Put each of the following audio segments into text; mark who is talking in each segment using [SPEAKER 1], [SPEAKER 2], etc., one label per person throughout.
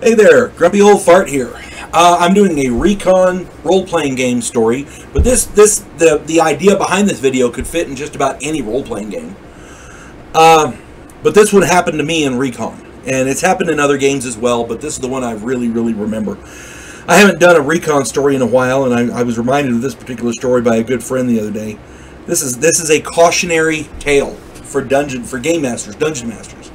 [SPEAKER 1] Hey there, Grumpy Old Fart here. I'm doing a Recon role-playing game story, but the idea behind this video could fit in just about any role-playing game. But this one happened to me in Recon, and it's happened in other games as well, but this is the one I really remember. I haven't done a Recon story in a while, and I was reminded of this particular story by a good friend the other day. This is a cautionary tale for game masters, dungeon masters.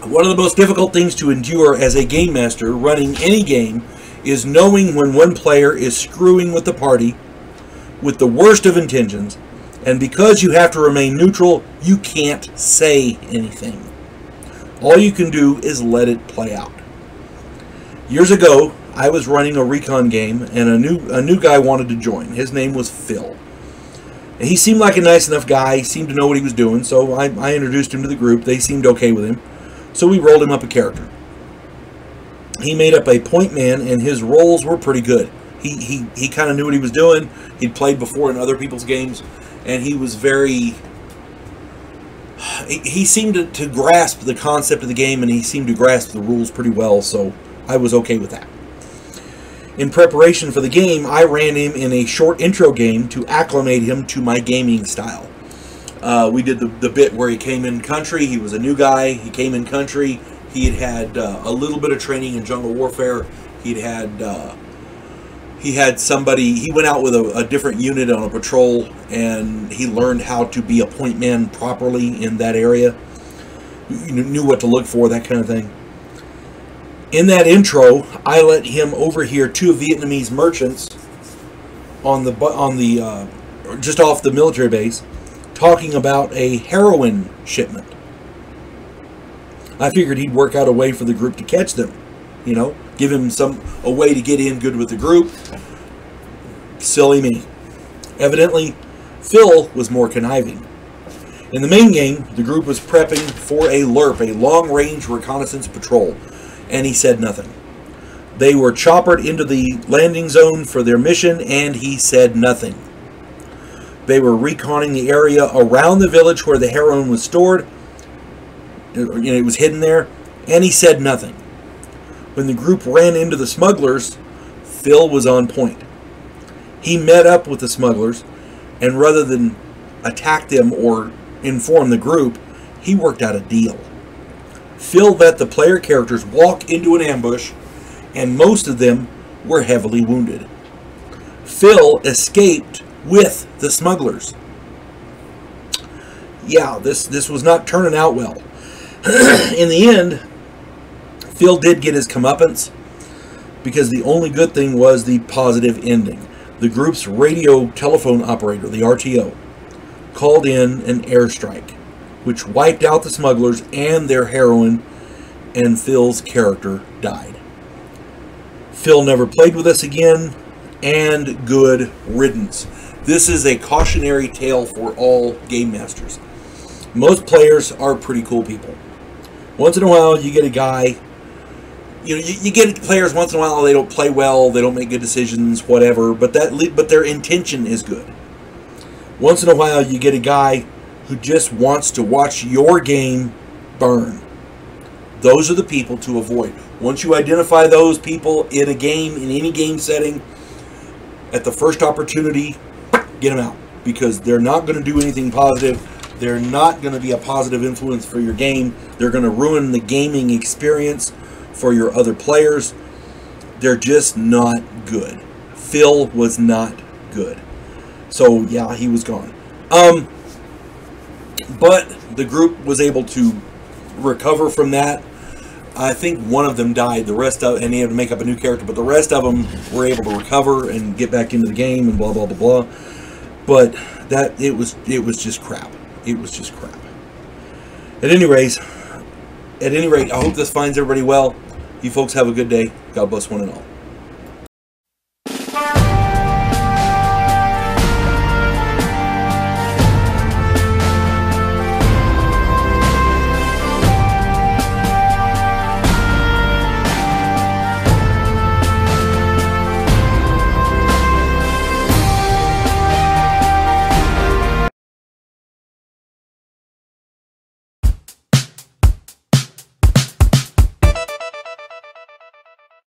[SPEAKER 1] One of the most difficult things to endure as a game master running any game is knowing when one player is screwing with the party with the worst of intentions, and because you have to remain neutral, you can't say anything. All you can do is let it play out. Years ago, I was running a Recon game, and a new guy wanted to join. His name was Phil. And he seemed like a nice enough guy. He seemed to know what he was doing, so I introduced him to the group. They seemed okay with him. So we rolled him up a character. He made up a point man, and his rolls were pretty good. He kind of knew what he was doing. He'd played before in other people's games, and he was very... He seemed to grasp the concept of the game, and he seemed to grasp the rules pretty well, so I was okay with that. In preparation for the game, I ran him in a short intro game to acclimate him to my gaming style. We did the bit where he came in country. He was a new guy. He came in country. He had a little bit of training in jungle warfare. He had somebody. He went out with a different unit on a patrol, and he learned how to be a point man properly in that area. He knew what to look for, that kind of thing. In that intro, I let him overhear two Vietnamese merchants just off the military base, talking about a heroin shipment. I figured he'd work out a way for the group to catch them. You know, give him a way to get in good with the group. Silly me. Evidently, Phil was more conniving. In the main game, the group was prepping for a LRP, a long-range reconnaissance patrol, and he said nothing. They were choppered into the landing zone for their mission, and he said nothing. They were reconning the area around the village where the heroin was stored. It was hidden there, and he said nothing. When the group ran into the smugglers, Phil was on point. He met up with the smugglers, and rather than attack them or inform the group, he worked out a deal. Phil let the player characters walk into an ambush, and most of them were heavily wounded. Phil escaped with the smugglers. Yeah, this was not turning out well. In the end, Phil did get his comeuppance, because the only good thing was the positive ending. The group's radio telephone operator, the RTO, called in an airstrike, which wiped out the smugglers and their heroin, and Phil's character died. Phil never played with us again, and good riddance. This is a cautionary tale for all game masters. Most players are pretty cool people. Once in a while, you get a guy, you get players once in a while, they don't play well, they don't make good decisions, whatever, but their intention is good. Once in a while, you get a guy who just wants to watch your game burn. Those are the people to avoid. Once you identify those people in a game, in any game setting, at the first opportunity, get them out, because they're not going to do anything positive. They're not going to be a positive influence for your game. They're going to ruin the gaming experience for your other players. They're just not good. Phil was not good. So yeah, he was gone. But the group was able to recover from that. I think one of them died. And he had to make up a new character. But the rest of them were able to recover and get back into the game and blah blah blah blah. But it was just crap. It was just crap. At any rate, I hope this finds everybody well. You folks have a good day. God bless one and all.